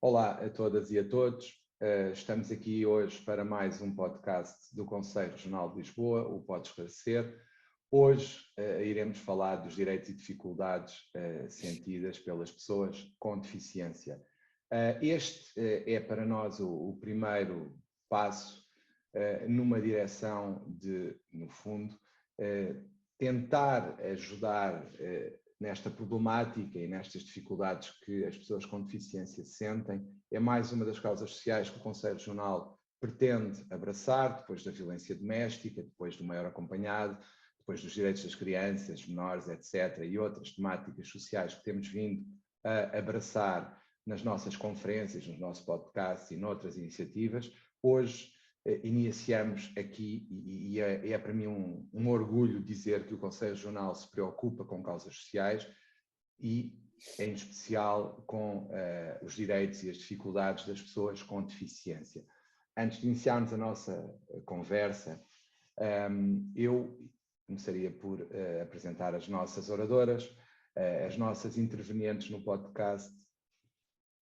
Olá a todas e a todos. Estamos aqui hoje para mais um podcast do Conselho Regional de Lisboa, o Pode Esclarecer. Hoje iremos falar dos direitos e dificuldades sentidas pelas pessoas com deficiência. Este é para nós o primeiro passo numa direção de, no fundo, tentar ajudar nesta problemática e nestas dificuldades que as pessoas com deficiência sentem. É mais uma das causas sociais que o Conselho Regional pretende abraçar, depois da violência doméstica, depois do maior acompanhado, depois dos direitos das crianças, menores, etc., e outras temáticas sociais que temos vindo a abraçar nas nossas conferências, nos nossos podcasts e noutras iniciativas. Hoje iniciamos aqui, e é para mim um orgulho dizer que o Conselho Regional se preocupa com causas sociais e, em especial, com os direitos e as dificuldades das pessoas com deficiência. Antes de iniciarmos a nossa conversa, eu começaria por apresentar as nossas oradoras, as nossas intervenientes no podcast.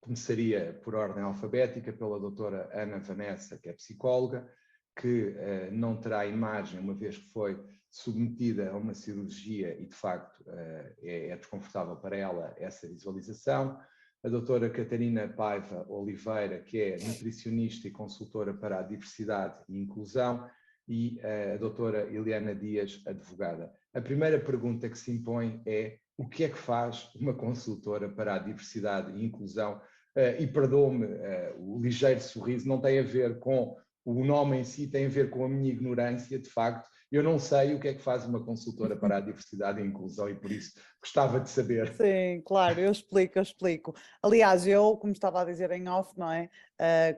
Começaria por ordem alfabética pela doutora Ana Vanessa, que é psicóloga, que não terá imagem, uma vez que foi submetida a uma cirurgia e, de facto, é desconfortável para ela essa visualização. A doutora Catarina Paiva Oliveira, que é nutricionista e consultora para a diversidade e inclusão, e a doutora Eliana Dias, advogada. A primeira pergunta que se impõe é: o que é que faz uma consultora para a diversidade e inclusão? E perdoe-me o ligeiro sorriso, não tem a ver com o nome em si, tem a ver com a minha ignorância, de facto. Eu não sei o que é que faz uma consultora para a diversidade e inclusão e por isso gostava de saber. Sim, claro, eu explico. Aliás, como estava a dizer em off, não é?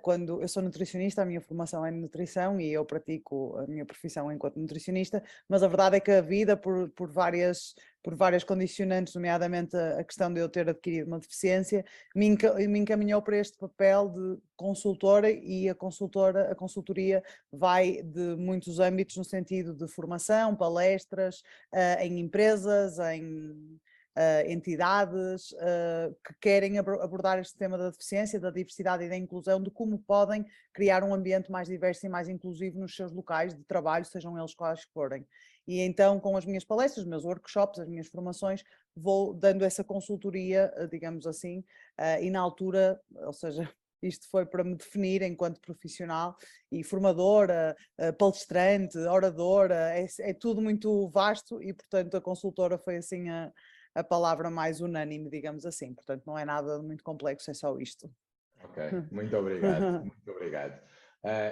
Quando eu sou nutricionista, a minha formação é de nutrição e eu pratico a minha profissão enquanto nutricionista, mas a verdade é que a vida, por várias condicionantes, nomeadamente a questão de eu ter adquirido uma deficiência, me encaminhou para este papel de consultora, e a consultoria vai de muitos âmbitos, no sentido de formação, palestras, em empresas, em entidades que querem abordar este tema da deficiência, da diversidade e da inclusão, de como podem criar um ambiente mais diverso e mais inclusivo nos seus locais de trabalho, sejam eles quais forem. E então, com as minhas palestras, os meus workshops, as minhas formações, vou dando essa consultoria, digamos assim, e na altura, ou seja, isto foi para me definir enquanto profissional e formadora, palestrante, oradora, é tudo muito vasto e, portanto, a consultora foi assim a palavra mais unânime, digamos assim. Portanto, não é nada muito complexo, é só isto. Ok, muito obrigado, muito obrigado.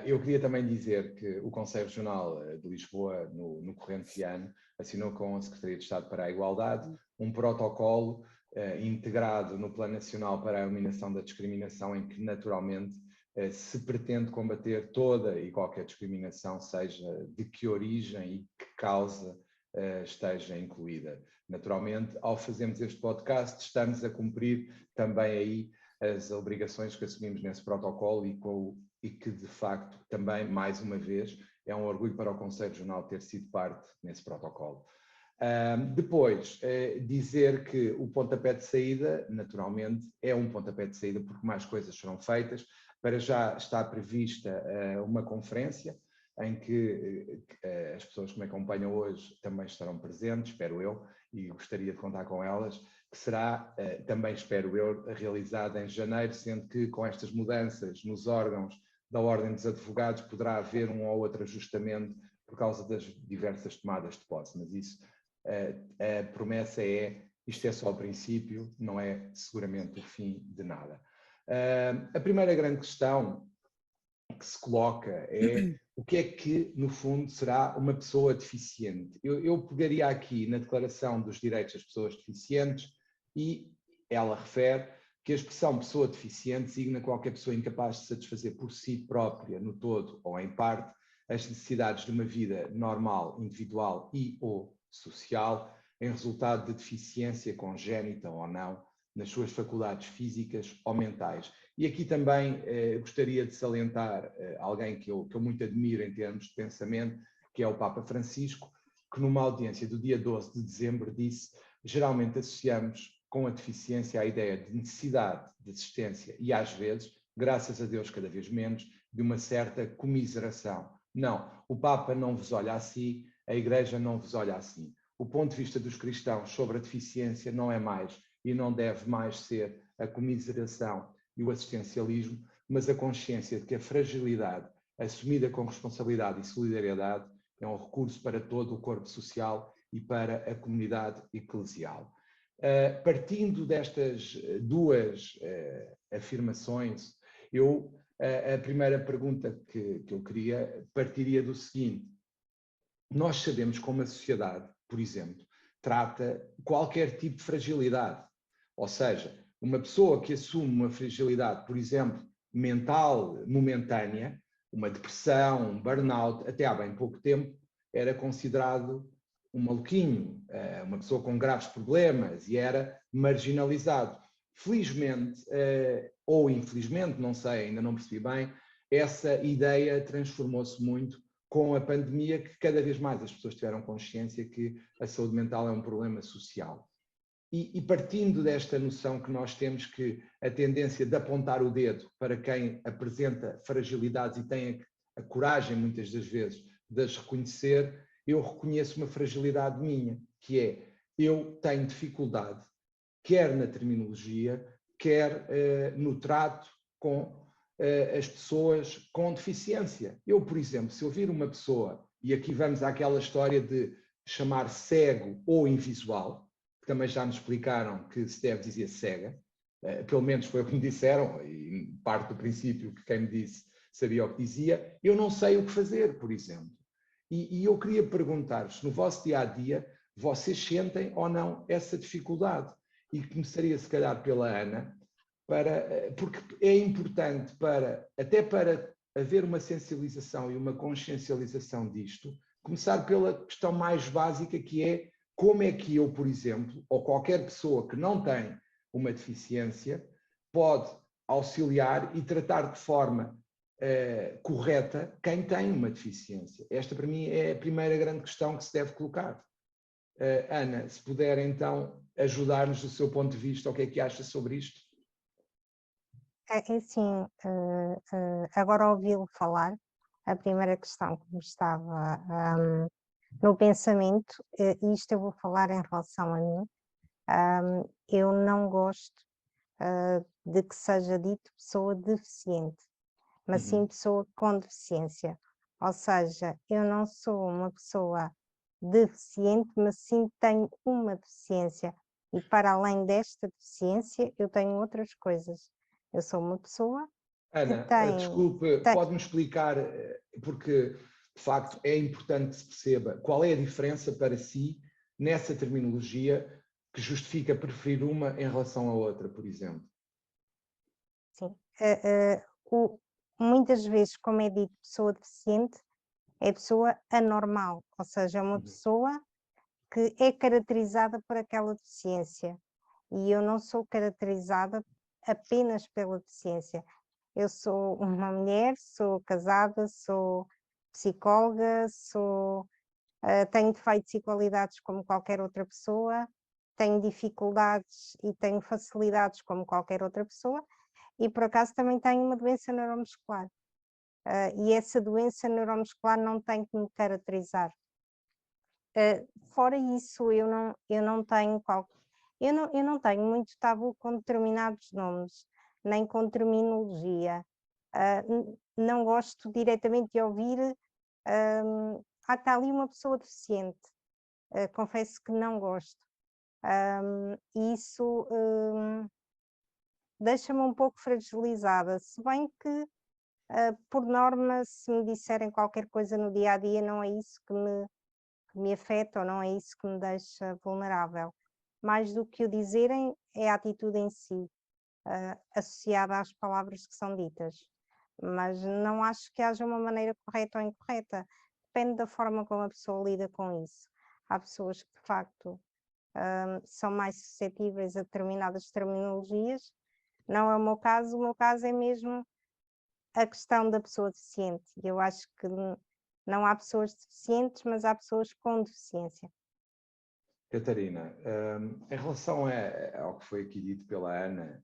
Eu queria também dizer que o Conselho Regional de Lisboa, no corrente ano, assinou com a Secretaria de Estado para a Igualdade um protocolo integrado no Plano Nacional para a Eliminação da Discriminação, em que naturalmente se pretende combater toda e qualquer discriminação, seja de que origem e que causa esteja incluída. Naturalmente, ao fazermos este podcast, estamos a cumprir também aí as obrigações que assumimos nesse protocolo e que, de facto, também, mais uma vez, é um orgulho para o Conselho Regional ter sido parte nesse protocolo. Depois, dizer que o pontapé de saída, naturalmente, é um pontapé de saída porque mais coisas serão feitas. Para já está prevista uma conferência em que as pessoas que me acompanham hoje também estarão presentes, espero eu, e gostaria de contar com elas, que será, também espero eu, realizada em janeiro, sendo que com estas mudanças nos órgãos da Ordem dos Advogados poderá haver um ou outro ajustamento por causa das diversas tomadas de posse, mas isso, a promessa isto é só o princípio, não é seguramente o fim de nada. A primeira grande questão que se coloca é: o que é que, no fundo, será uma pessoa deficiente? Eu pegaria aqui na Declaração dos Direitos das Pessoas Deficientes e ela refere que a expressão pessoa deficiente designa qualquer pessoa incapaz de satisfazer por si própria, no todo ou em parte, as necessidades de uma vida normal, individual e ou social, em resultado de deficiência congénita ou não, nas suas faculdades físicas ou mentais. E aqui também gostaria de salientar alguém que eu muito admiro em termos de pensamento, que é o Papa Francisco, que numa audiência do dia 12 de dezembro disse: geralmente associamos com a deficiência a ideia de necessidade de assistência e às vezes, graças a Deus cada vez menos, de uma certa comiseração. Não, o Papa não vos olha assim, a Igreja não vos olha assim. O ponto de vista dos cristãos sobre a deficiência não é mais e não deve mais ser a comiseração e o assistencialismo, mas a consciência de que a fragilidade, assumida com responsabilidade e solidariedade, é um recurso para todo o corpo social e para a comunidade eclesial. Partindo destas duas afirmações, a primeira pergunta que eu queria partiria do seguinte: nós sabemos como a sociedade, por exemplo, trata qualquer tipo de fragilidade, ou seja, uma pessoa que assume uma fragilidade, por exemplo, mental momentânea, uma depressão, um burnout, até há bem pouco tempo, era considerado um maluquinho, uma pessoa com graves problemas e era marginalizado. Felizmente, ou infelizmente, não sei, ainda não percebi bem, essa ideia transformou-se muito com a pandemia, que cada vez mais as pessoas tiveram consciência que a saúde mental é um problema social. E partindo desta noção que nós temos que a tendência de apontar o dedo para quem apresenta fragilidades e tem a coragem, muitas das vezes, de as reconhecer, eu reconheço uma fragilidade minha, que é: eu tenho dificuldade, quer na terminologia, quer no trato com as pessoas com deficiência. Eu, por exemplo, se ouvir uma pessoa, e aqui vamos àquela história de chamar cego ou invisual, que também já nos explicaram que se deve dizer cega, pelo menos foi o que me disseram, e parte do princípio que quem me disse sabia o que dizia, eu não sei o que fazer, por exemplo. E eu queria perguntar-vos, no vosso dia-a-dia, vocês sentem ou não essa dificuldade? E começaria, se calhar, pela Ana, porque é importante até para haver uma sensibilização e uma consciencialização disto, começar pela questão mais básica, que é: como é que eu, por exemplo, ou qualquer pessoa que não tem uma deficiência, pode auxiliar e tratar de forma correta quem tem uma deficiência? Esta, para mim, é a primeira grande questão que se deve colocar. Ana, se puder então ajudar-nos do seu ponto de vista, o que é que acha sobre isto? Assim, agora ouvi-lo falar, a primeira questão que me estava no pensamento, isto eu vou falar em relação a mim, eu não gosto de que seja dito pessoa deficiente, mas sim pessoa com deficiência. Ou seja, eu não sou uma pessoa deficiente, mas sim tenho uma deficiência. E para além desta deficiência, eu tenho outras coisas. Eu sou uma pessoa que Ana, desculpe, pode-me explicar, porque de facto é importante que se perceba qual é a diferença para si nessa terminologia que justifica preferir uma em relação à outra, por exemplo. Sim. Muitas vezes, como é dito, pessoa deficiente é pessoa anormal, ou seja, é uma pessoa que é caracterizada por aquela deficiência. E eu não sou caracterizada apenas pela deficiência. Eu sou uma mulher, sou casada, sou psicóloga, tenho defeitos e qualidades como qualquer outra pessoa, tenho dificuldades e tenho facilidades como qualquer outra pessoa, e por acaso também tenho uma doença neuromuscular. E essa doença neuromuscular não tem que me caracterizar. Fora isso, eu não tenho eu não tenho muito tabu com determinados nomes, nem com terminologia. Não gosto diretamente de ouvir, está ali uma pessoa deficiente. Confesso que não gosto. Isso deixa-me um pouco fragilizada, se bem que, por norma, se me disserem qualquer coisa no dia a dia, não é isso que me afeta, ou não é isso que me deixa vulnerável. Mais do que o dizerem, é a atitude em si, associada às palavras que são ditas. Mas não acho que haja uma maneira correta ou incorreta. Depende da forma como a pessoa lida com isso. Há pessoas que, de facto, são mais suscetíveis a determinadas terminologias. Não é o meu caso é mesmo a questão da pessoa deficiente. Eu acho que Não há pessoas deficientes, mas há pessoas com deficiência. Catarina, em relação ao que foi aqui dito pela Ana,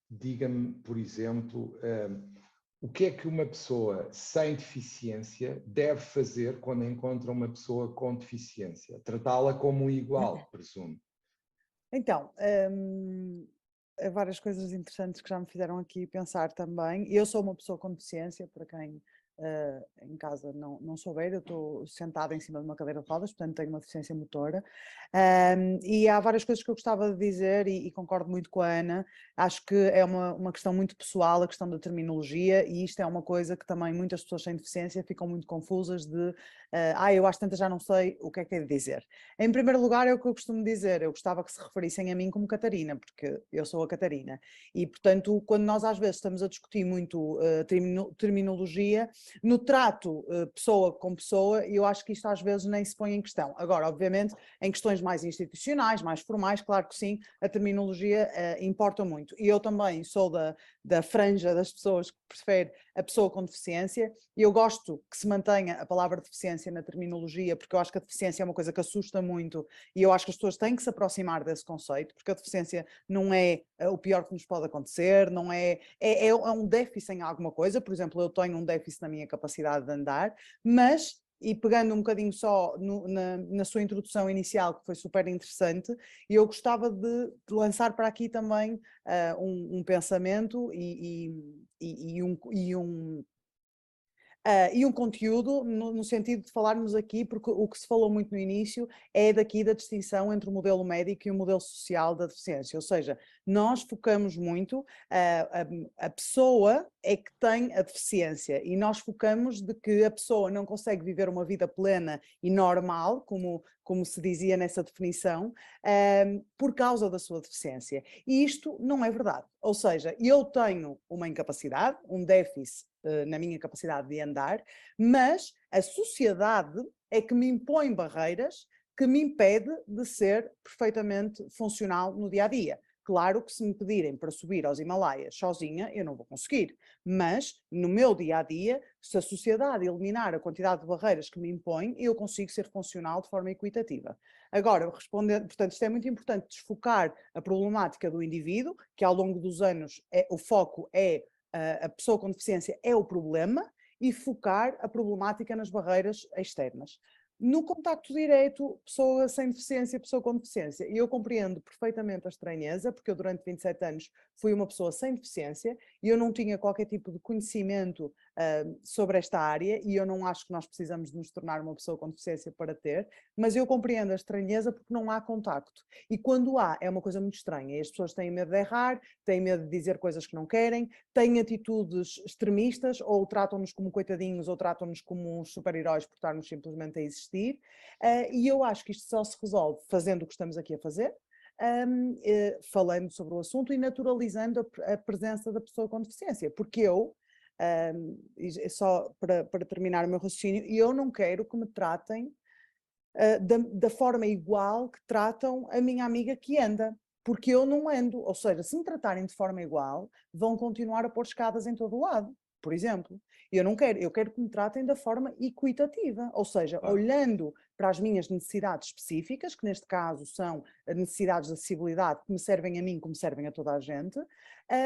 diga-me, por exemplo, o que é que uma pessoa sem deficiência deve fazer quando encontra uma pessoa com deficiência? Tratá-la como igual, presumo. Então, há várias coisas interessantes que já me fizeram aqui pensar também. Eu sou uma pessoa com deficiência, para quem em casa não souber, eu estou sentada em cima de uma cadeira de rodas, portanto tenho uma deficiência motora. E há várias coisas que eu gostava de dizer e concordo muito com a Ana. Acho que é uma questão muito pessoal, a questão da terminologia, e isto é uma coisa que também muitas pessoas sem deficiência ficam muito confusas de eu às tantas já não sei o que é que é de dizer. Em primeiro lugar, é o que eu costumo dizer, eu gostava que se referissem a mim como Catarina, porque eu sou a Catarina, e portanto, quando nós às vezes estamos a discutir muito terminologia, no trato pessoa com pessoa, eu acho que isto às vezes nem se põe em questão. Agora, obviamente, em questões mais institucionais, mais formais, claro que sim, a terminologia importa muito. E eu também sou da franja das pessoas que prefere a pessoa com deficiência, e eu gosto que se mantenha a palavra deficiência na terminologia, porque eu acho que a deficiência é uma coisa que assusta muito, e eu acho que as pessoas têm que se aproximar desse conceito, porque a deficiência não é o pior que nos pode acontecer, não é um déficit em alguma coisa. Por exemplo, eu tenho um déficit na minha capacidade de andar, mas, e pegando um bocadinho só na sua introdução inicial, que foi super interessante, eu gostava de lançar para aqui também um pensamento e um conteúdo no sentido de falarmos aqui, porque o que se falou muito no início é daqui da distinção entre o modelo médico e o modelo social da deficiência, ou seja, nós focamos muito, a pessoa é que tem a deficiência, e nós focamos de que a pessoa não consegue viver uma vida plena e normal, como se dizia nessa definição, por causa da sua deficiência. E isto não é verdade. Ou seja, eu tenho uma incapacidade, um déficit na minha capacidade de andar, mas a sociedade é que me impõe barreiras que me impede de ser perfeitamente funcional no dia a dia. Claro que se me pedirem para subir aos Himalaias sozinha, eu não vou conseguir, mas no meu dia a dia, se a sociedade eliminar a quantidade de barreiras que me impõe, eu consigo ser funcional de forma equitativa. Agora, respondendo, portanto, isto é muito importante, desfocar a problemática do indivíduo, que ao longo dos anos o foco é a pessoa com deficiência é o problema, e focar a problemática nas barreiras externas. No contacto direto, pessoa sem deficiência, pessoa com deficiência, e eu compreendo perfeitamente a estranheza, porque eu durante 27 anos fui uma pessoa sem deficiência e eu não tinha qualquer tipo de conhecimento sobre esta área, e eu não acho que nós precisamos de nos tornar uma pessoa com deficiência para ter, mas eu compreendo a estranheza porque não há contacto. E quando há, é uma coisa muito estranha, e as pessoas têm medo de errar, têm medo de dizer coisas que não querem, têm atitudes extremistas, ou tratam-nos como coitadinhos, ou tratam-nos como uns super-heróis por estarmos simplesmente a existir, e eu acho que isto só se resolve fazendo o que estamos aqui a fazer, falando sobre o assunto e naturalizando a presença da pessoa com deficiência, porque eu, só para terminar o meu raciocínio, eu não quero que me tratem da forma igual que tratam a minha amiga que anda, porque eu não ando, ou seja, se me tratarem de forma igual, vão continuar a pôr escadas em todo o lado, por exemplo. Eu quero que me tratem da forma equitativa, ou seja, olhando para as minhas necessidades específicas, que neste caso são as necessidades de acessibilidade que me servem a mim como servem a toda a gente,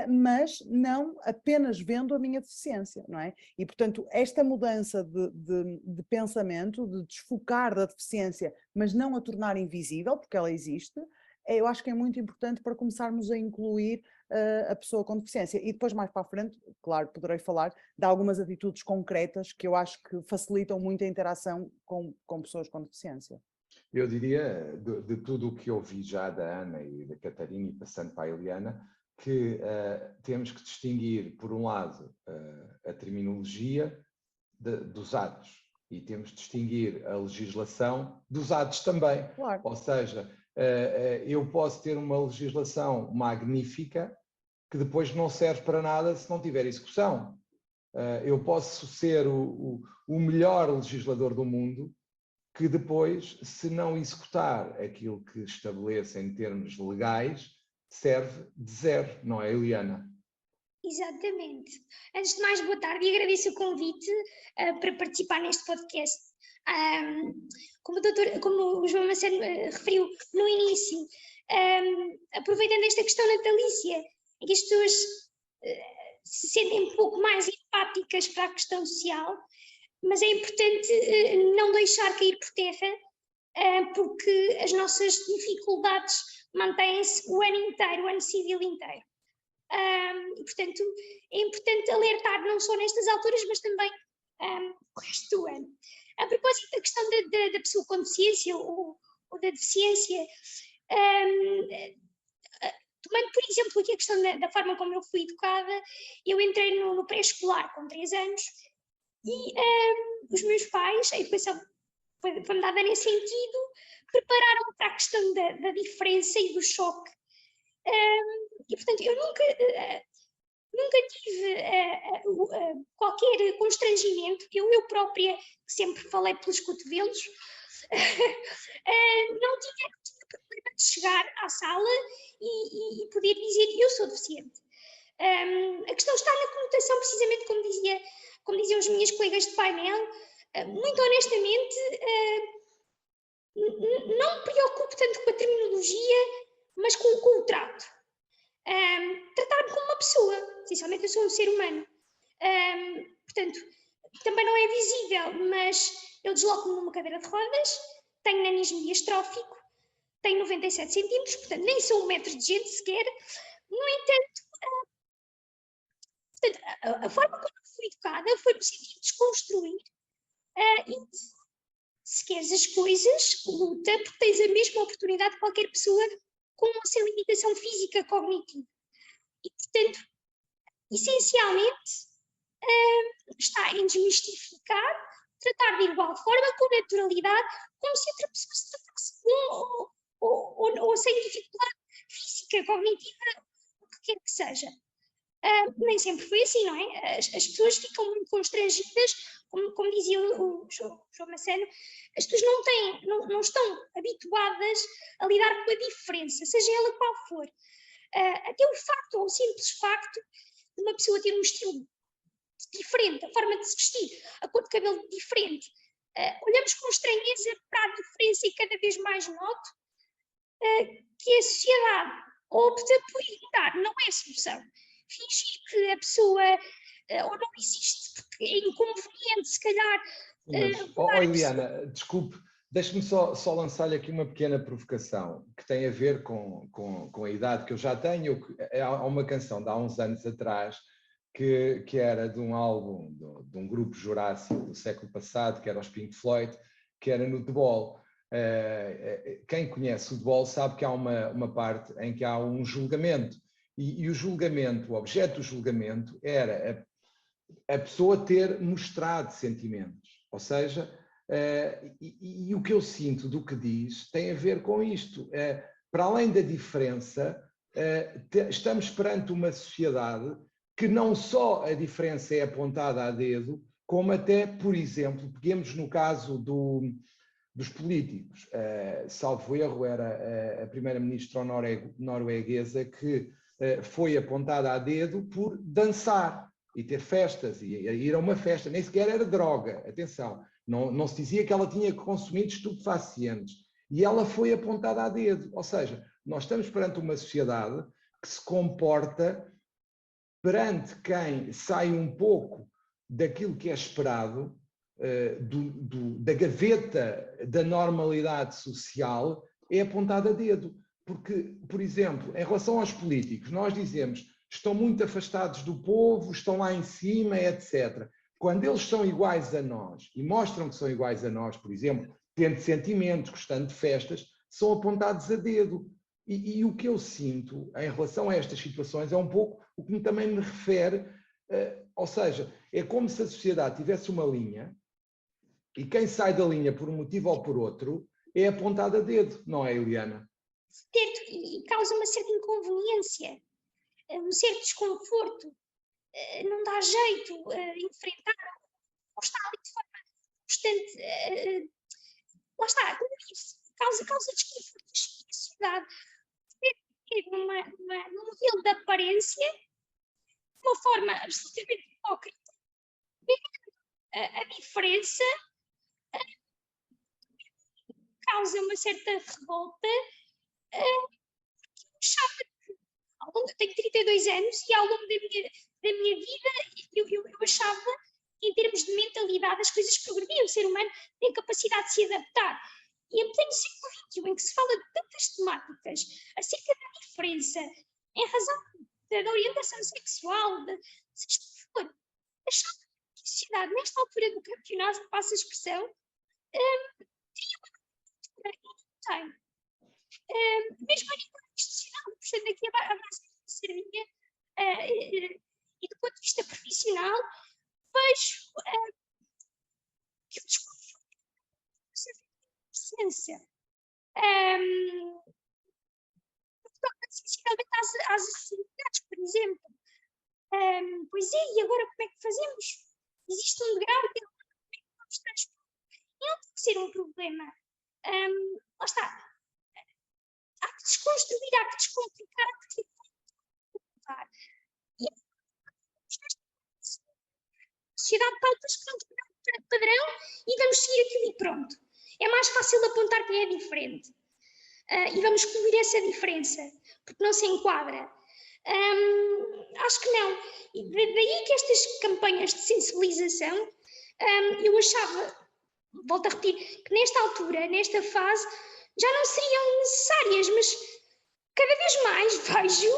mas não apenas vendo a minha deficiência, não é? E, portanto, esta mudança de pensamento, de desfocar da deficiência, mas não a tornar invisível, porque ela existe, eu acho que é muito importante para começarmos a incluir a pessoa com deficiência. E depois, mais para a frente, claro, poderei falar de algumas atitudes concretas que eu acho que facilitam muito a interação com pessoas com deficiência. Eu diria, de tudo o que ouvi já da Ana e da Catarina, e passando para a Eliana, que temos que distinguir, por um lado, a terminologia dos atos, e temos que distinguir a legislação dos atos também. Claro. Ou seja, eu posso ter uma legislação magnífica que depois não serve para nada se não tiver execução. Eu posso ser o melhor legislador do mundo, que depois, se não executar aquilo que estabelece em termos legais, serve de zero, não é, Eliana? Exatamente. Antes de mais, boa tarde e agradeço o convite para participar neste podcast. Como o João Macedo referiu no início, aproveitando esta questão natalícia, em que as pessoas se sentem um pouco mais empáticas para a questão social, mas é importante não deixar cair por terra, porque as nossas dificuldades mantêm-se o ano inteiro, o ano civil inteiro. E, portanto, é importante alertar não só nestas alturas, mas também o resto do ano. A propósito da questão da pessoa com deficiência ou da deficiência, tomando, por exemplo, aqui a questão da forma como eu fui educada, eu entrei no pré-escolar com 3 anos e os meus pais, a educação foi-me dada nesse sentido, prepararam-me para a questão da diferença e do choque. E, portanto, eu nunca tive qualquer constrangimento. Eu própria, que sempre falei pelos cotovelos, não tinha problema de chegar à sala e poder dizer eu sou deficiente. A questão está na conotação, precisamente como diziam os meus colegas de painel. Muito honestamente, não me preocupo tanto com a terminologia, mas com o trato. Tratar-me como uma pessoa, essencialmente eu sou um ser humano. Portanto, também não é visível, mas eu desloco-me numa cadeira de rodas, tenho nanismo diastrófico, tenho 97 centímetros, portanto nem sou 1 metro de gente sequer. No entanto, a forma como eu fui educada foi no sentido de desconstruir e se queres as coisas, luta, porque tens a mesma oportunidade que qualquer pessoa com uma sem limitação física cognitiva. E, portanto, essencialmente, está em desmistificar, tratar de igual forma, com naturalidade, como se outra pessoa se tratasse ou sem dificuldade física, cognitiva, o que quer que seja. Nem sempre foi assim, não é? As pessoas ficam muito constrangidas, como dizia o João Macedo, as pessoas não estão habituadas a lidar com a diferença, seja ela qual for. Até o facto, ou o simples facto, de uma pessoa ter um estilo diferente, a forma de se vestir, a cor de cabelo diferente, olhamos com estranheza para a diferença e cada vez mais noto que a sociedade opta por ignorar, não é solução. Fingir que a pessoa ou não existe porque é inconveniente, se calhar. Eliana, desculpe, deixe-me só lançar-lhe aqui uma pequena provocação que tem a ver com a idade que eu já tenho. Há uma canção de há uns anos atrás que era de um álbum de um grupo jurássico do século passado, que era os Pink Floyd, que era no The Wall. Quem conhece o The Wall sabe que há uma parte em que há um julgamento. E o julgamento, o objeto do julgamento era a pessoa ter mostrado sentimentos. Ou seja, e o que eu sinto do que diz tem a ver com isto. Para além da diferença, estamos perante uma sociedade que não só a diferença é apontada a dedo, como até, por exemplo, peguemos no caso dos políticos. Salvo erro, era a primeira-ministra norueguesa que foi apontada a dedo por dançar e ter festas, e ir a uma festa, nem sequer era droga, atenção, não se dizia que ela tinha consumido estupefacientes, e ela foi apontada a dedo, ou seja, nós estamos perante uma sociedade que se comporta perante quem sai um pouco daquilo que é esperado, da gaveta da normalidade social, é apontada a dedo. Porque, por exemplo, em relação aos políticos, nós dizemos estão muito afastados do povo, estão lá em cima, etc. Quando eles são iguais a nós e mostram que são iguais a nós, por exemplo, tendo sentimentos, gostando de festas, são apontados a dedo. E o que eu sinto em relação a estas situações é um pouco o que também me refere, ou seja, é como se a sociedade tivesse uma linha e quem sai da linha por um motivo ou por outro é apontado a dedo, não é, Eliana? Certo, e causa uma certa inconveniência, um certo desconforto, não dá jeito enfrentar, ou estar ali de forma constante, lá está, como disse, causa desconforto na sociedade, num modelo de aparência uma forma absolutamente hipócrita, a diferença causa uma certa revolta. Eu tenho 32 anos e ao longo da minha vida eu achava que, em termos de mentalidade, as coisas progrediam. O ser humano tem capacidade de se adaptar. E em pleno século XXI, em que se fala de tantas temáticas acerca da diferença em razão da orientação sexual, seja o que for, achava que a sociedade, nesta altura do campeonato, passa a expressão, teria uma tem. Mesmo a nível institucional, portanto, aqui abraço a sardinha, e do ponto de vista profissional, vejo que o discurso de presença, sensivelmente às acessibilidades, por exemplo. Pois é, e agora como é que fazemos? Existe um degrau de como é que vamos transpor? E não tem que ser um problema. Lá está. Há que desconstruir, há que descomplicar, há que tentar. E a sociedade pautas que não tem padrão e vamos seguir aquilo e pronto. É mais fácil apontar quem é diferente. E vamos excluir essa diferença, porque não se enquadra. Acho que não. E daí que estas campanhas de sensibilização, eu achava, volto a repetir, que nesta altura, nesta fase, já não seriam necessárias, mas cada vez mais vejo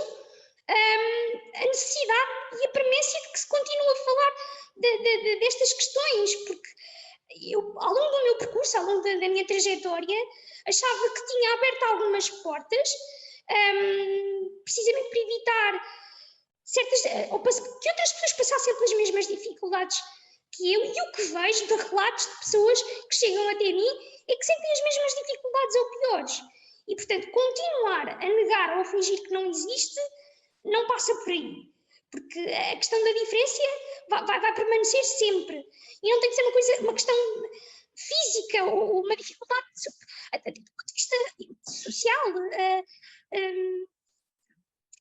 a necessidade e a premência de que se continue a falar destas questões, porque eu, ao longo do meu percurso, ao longo da minha trajetória, achava que tinha aberto algumas portas, precisamente para evitar que outras pessoas passassem pelas mesmas dificuldades que eu, e o que vejo de relatos de pessoas que chegam até mim é que sentem as mesmas dificuldades ou piores. E, portanto, continuar a negar ou a fingir que não existe não passa por aí. Porque a questão da diferença vai permanecer sempre. E não tem que ser uma questão física ou uma dificuldade do ponto de vista social.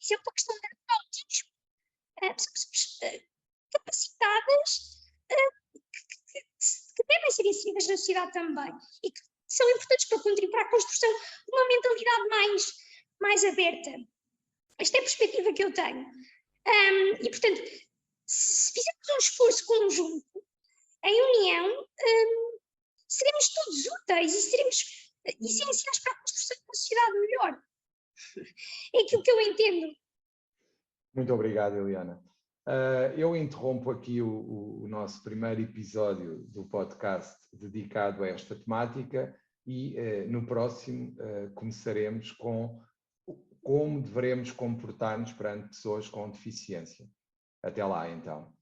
Isso é uma questão de autismo. Pessoas capacitadas que devem ser inseridas na sociedade também e que são importantes para contribuir para a construção de uma mentalidade mais aberta. Esta é a perspectiva que eu tenho. E, portanto, se fizermos um esforço conjunto, em união, seremos todos úteis e seremos essenciais para a construção de uma sociedade melhor. É aquilo que eu entendo. Muito obrigado, Eliana. Eu interrompo aqui o nosso primeiro episódio do podcast dedicado a esta temática e no próximo começaremos com como devemos comportar-nos perante pessoas com deficiência. Até lá, então.